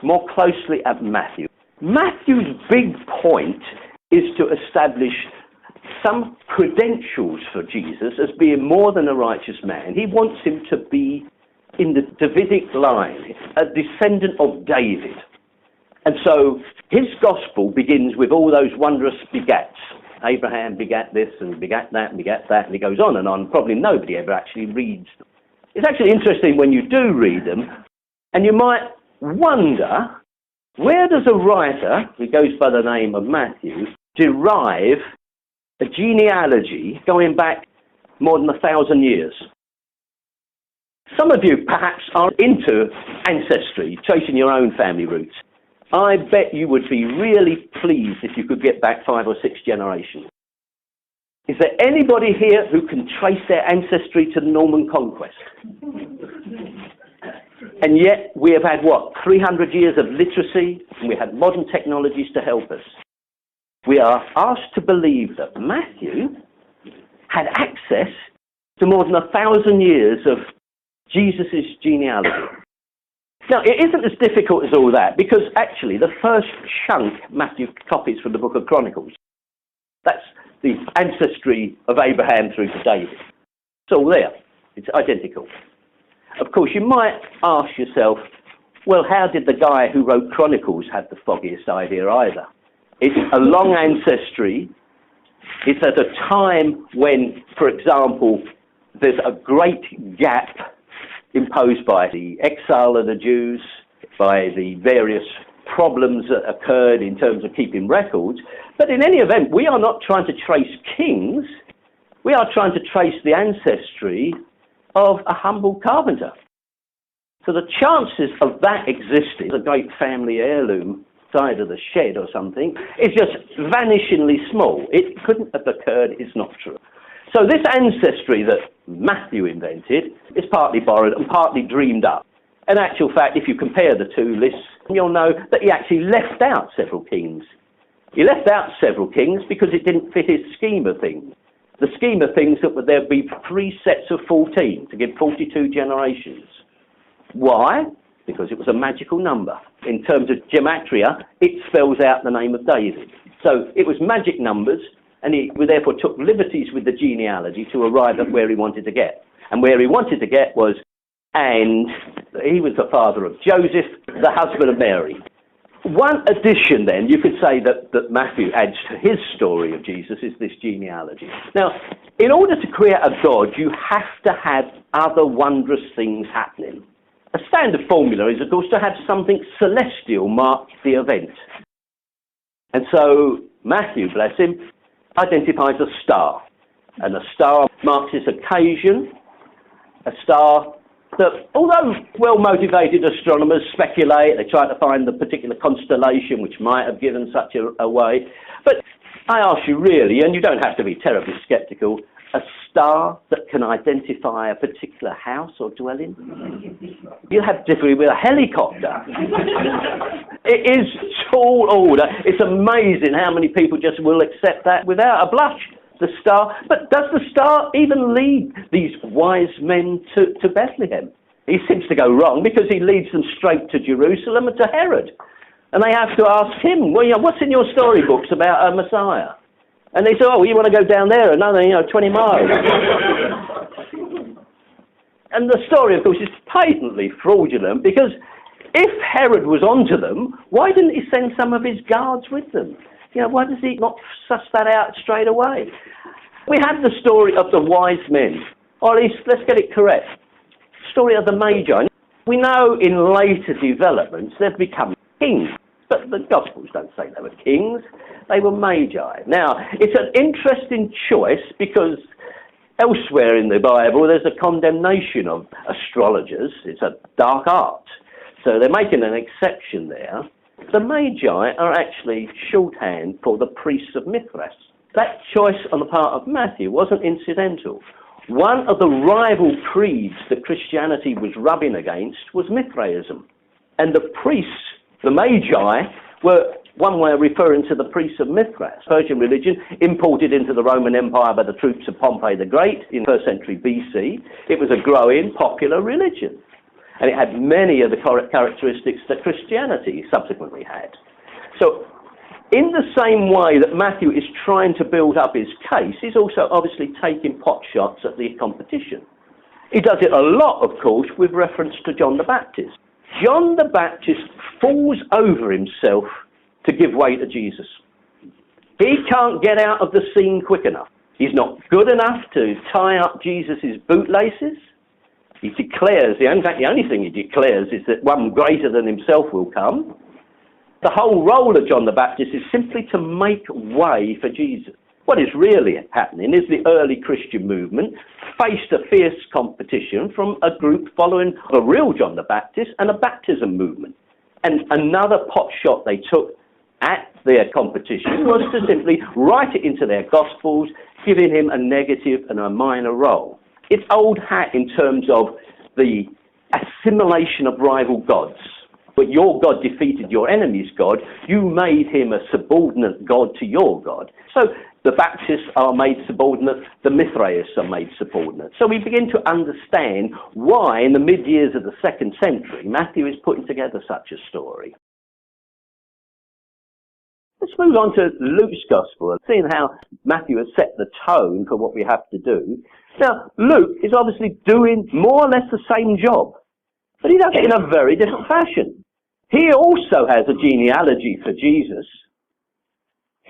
more closely at Matthew. Matthew's big point is to establish some credentials for Jesus as being more than a righteous man. He wants him to be in the Davidic line, a descendant of David. And so his gospel begins with all those wondrous begats. Abraham begat this and begat that and begat that, and he goes on and on. Probably nobody ever actually reads them. It's actually interesting when you do read them, and you might wonder, where does a writer, who goes by the name of Matthew, derive a genealogy going back more than 1,000 years? Some of you perhaps are into ancestry, tracing your own family roots. I bet you would be really pleased if you could get back 5 or 6 generations. Is there anybody here who can trace their ancestry to the Norman Conquest? And yet we have had, 300 years of literacy, and we had modern technologies to help us. We are asked to believe that Matthew had access to more than 1,000 years of Jesus' genealogy. Now, it isn't as difficult as all that, because actually the first chunk Matthew copies from the book of Chronicles, that's the ancestry of Abraham through to David. It's all there. It's identical. Of course, you might ask yourself, well, how did the guy who wrote Chronicles have the foggiest idea either? It's a long ancestry. It's at a time when, for example, there's a great gap imposed by the exile of the Jews, by the various problems that occurred in terms of keeping records. But in any event, we are not trying to trace kings. We are trying to trace the ancestry of a humble carpenter. So the chances of that existing, a great family heirloom side of the shed or something, is just vanishingly small. It couldn't have occurred. It's not true. So this ancestry that Matthew invented is partly borrowed and partly dreamed up. In actual fact, if you compare the two lists, you'll know that he actually left out several kings. He left out several kings because it didn't fit his scheme of things. The scheme of things that there'd be 3 sets of 14 to give 42 generations. Why? Because it was a magical number. In terms of gematria, it spells out the name of David. So it was magic numbers, and he therefore took liberties with the genealogy to arrive at where he wanted to get. And where he wanted to get was, and he was the father of Joseph, the husband of Mary. One addition then, you could say that Matthew adds to his story of Jesus is this genealogy. Now, in order to create a God, you have to have other wondrous things happening. A standard formula is, of course, to have something celestial mark the event. And so Matthew, bless him, identifies a star. And a star marks this occasion, a star that, although well-motivated astronomers speculate, they try to find the particular constellation which might have given such a way. But I ask you really, and you don't have to be terribly sceptical, a star that can identify a particular house or dwelling? You have difficulty with a helicopter. It is tall order. It's amazing how many people just will accept that without a blush. The star, but does the star even lead these wise men to Bethlehem? He seems to go wrong because he leads them straight to Jerusalem and to Herod. And they have to ask him, well, what's in your storybooks about a Messiah? And they say, oh, you want to go down there another, 20 miles. And the story, of course, is patently fraudulent because if Herod was onto them, why didn't he send some of his guards with them? Why does he not suss that out straight away? We have the story of the wise men, or at least, let's get it correct, story of the Magi. We know in later developments they've become kings, but the Gospels don't say they were kings, they were Magi. Now, it's an interesting choice because elsewhere in the Bible there's a condemnation of astrologers. It's a dark art. So they're making an exception there. The Magi are actually shorthand for the priests of Mithras. That choice on the part of Matthew wasn't incidental. One of the rival creeds that Christianity was rubbing against was Mithraism. And the priests, the Magi, were one way of referring to the priests of Mithras, Persian religion, imported into the Roman Empire by the troops of Pompey the Great in 1st century BC. It was a growing, popular religion. And it had many of the characteristics that Christianity subsequently had. So, in the same way that Matthew is trying to build up his case, he's also obviously taking pot shots at the competition. He does it a lot, of course, with reference to John the Baptist. John the Baptist falls over himself to give way to Jesus. He can't get out of the scene quick enough. He's not good enough to tie up Jesus' bootlaces. He declares, in fact the only thing he declares is that one greater than himself will come. The whole role of John the Baptist is simply to make way for Jesus. What is really happening is the early Christian movement faced a fierce competition from a group following the real John the Baptist and a baptism movement. And another pot shot they took at their competition was to simply write it into their Gospels, giving him a negative and a minor role. It's old hat in terms of the assimilation of rival gods. But your God defeated your enemy's God. You made him a subordinate God to your God. So the Baptists are made subordinate. The Mithraists are made subordinate. So we begin to understand why in the mid-years of the 2nd century, Matthew is putting together such a story. Let's move on to Luke's Gospel, seeing how Matthew has set the tone for what we have to do. Now, Luke is obviously doing more or less the same job, but he does it in a very different fashion. He also has a genealogy for Jesus.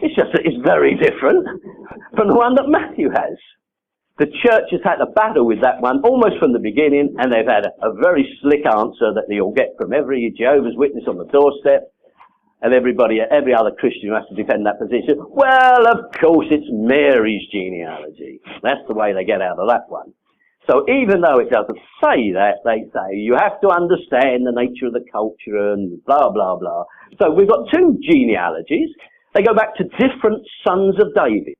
It's just that it's very different from the one that Matthew has. The church has had a battle with that one almost from the beginning, and they've had a very slick answer that you'll get from every Jehovah's Witness on the doorstep, and every other Christian who has to defend that position. Well, of course, it's Mary's genealogy. That's the way they get out of that one. So even though it doesn't say that, they say you have to understand the nature of the culture and blah, blah, blah. So we've got two genealogies. They go back to different sons of David.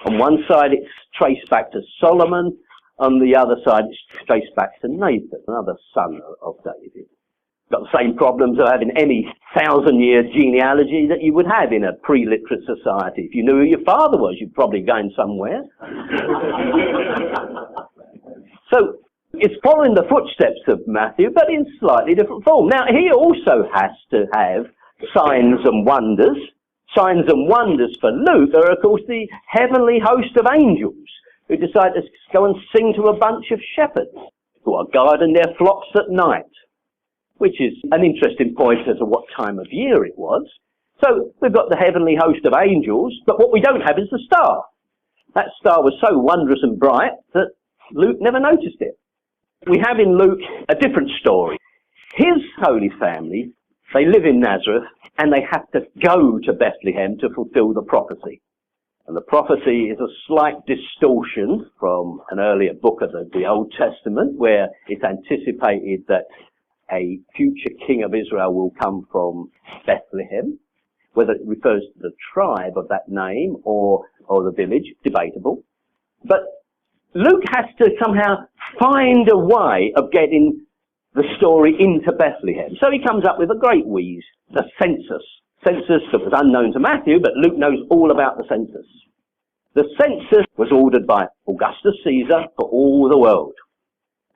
On one side, it's traced back to Solomon. On the other side, it's traced back to Nathan, another son of David. Got the same problems of having any 1,000-year genealogy that you would have in a pre-literate society. If you knew who your father was, you'd probably go in somewhere. So it's following the footsteps of Matthew, but in slightly different form. Now, he also has to have signs and wonders. Signs and wonders for Luke are, of course, the heavenly host of angels who decide to go and sing to a bunch of shepherds who are guarding their flocks at night, which is an interesting point as to what time of year it was. So we've got the heavenly host of angels, but what we don't have is the star. That star was so wondrous and bright that Luke never noticed it. We have in Luke a different story. His Holy Family, they live in Nazareth, and they have to go to Bethlehem to fulfill the prophecy. And the prophecy is a slight distortion from an earlier book of the Old Testament, where it's anticipated that a future king of Israel will come from Bethlehem. Whether it refers to the tribe of that name or the village, debatable. But Luke has to somehow find a way of getting the story into Bethlehem. So he comes up with a great wheeze, the census. Census that was unknown to Matthew, but Luke knows all about the census. The census was ordered by Augustus Caesar for all the world.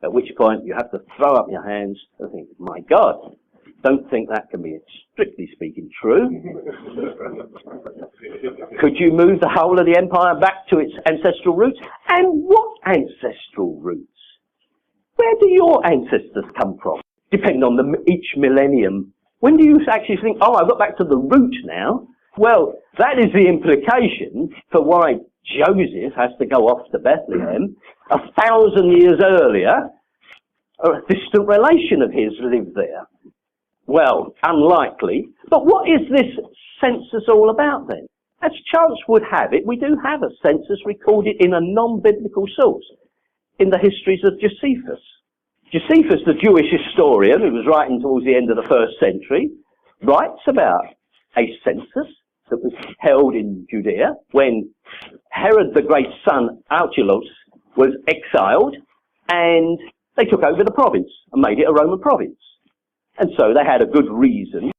At which point you have to throw up your hands and think, my God, don't think that can be, strictly speaking, true. Could you move the whole of the empire back to its ancestral roots? And what ancestral roots? Where do your ancestors come from? Depending on each millennium. When do you actually think, oh, I've got back to the root now? Well, that is the implication for why Joseph has to go off to Bethlehem 1,000 years earlier. A distant relation of his lived there. Well, unlikely. But what is this census all about then? As chance would have it, we do have a census recorded in a non-biblical source, in the histories of Josephus. Josephus, the Jewish historian who was writing towards the end of the 1st century, writes about a census that was held in Judea when Herod the great son Archelaus was exiled, and they took over the province and made it a Roman province. And so they had a good reason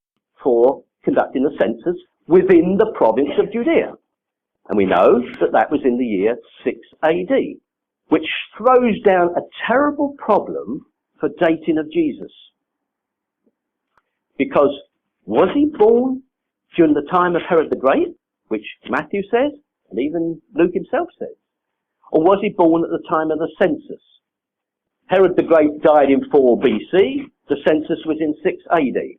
for conducting a census within the province of Judea. And we know that that was in the year 6 AD, which throws down a terrible problem for dating of Jesus. Because was he born during the time of Herod the Great, which Matthew says, and even Luke himself says? Or was he born at the time of the census? Herod the Great died in 4 BC, the census was in 6 AD.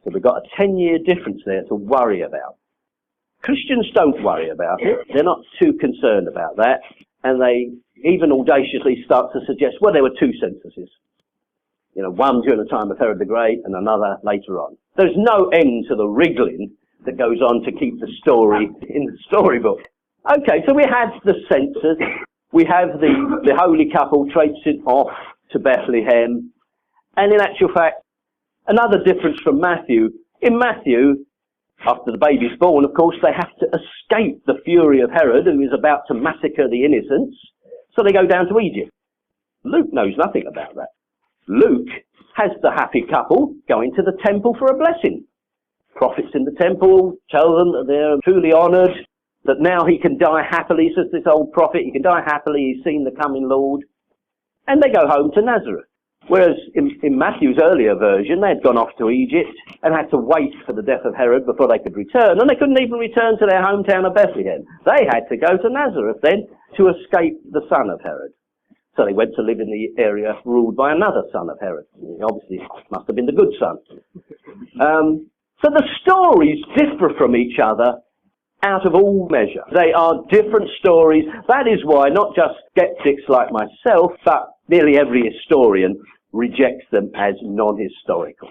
So we've got a 10-year difference there to worry about. Christians don't worry about it. They're not too concerned about that. And they even audaciously start to suggest, well, there were 2 censuses. You know, one during the time of Herod the Great and another later on. There's no end to the wriggling that goes on to keep the story in the storybook. Okay, so we have the census. We have the holy couple traipsing off to Bethlehem. And in actual fact, another difference from Matthew, in Matthew, after the baby's born, of course, they have to escape the fury of Herod, who is about to massacre the innocents, so they go down to Egypt. Luke knows nothing about that. Luke has the happy couple going to the temple for a blessing. Prophets in the temple tell them that they're truly honoured, that now he can die happily, says this old prophet, he can die happily, he's seen the coming Lord. And they go home to Nazareth. Whereas in Matthew's earlier version, they had gone off to Egypt and had to wait for the death of Herod before they could return. And they couldn't even return to their hometown of Bethlehem. They had to go to Nazareth then to escape the son of Herod. So they went to live in the area ruled by another son of Herod. Obviously, it must have been the good son. So the stories differ from each other out of all measure. They are different stories. That is why not just skeptics like myself, but nearly every historian rejects them as non-historical.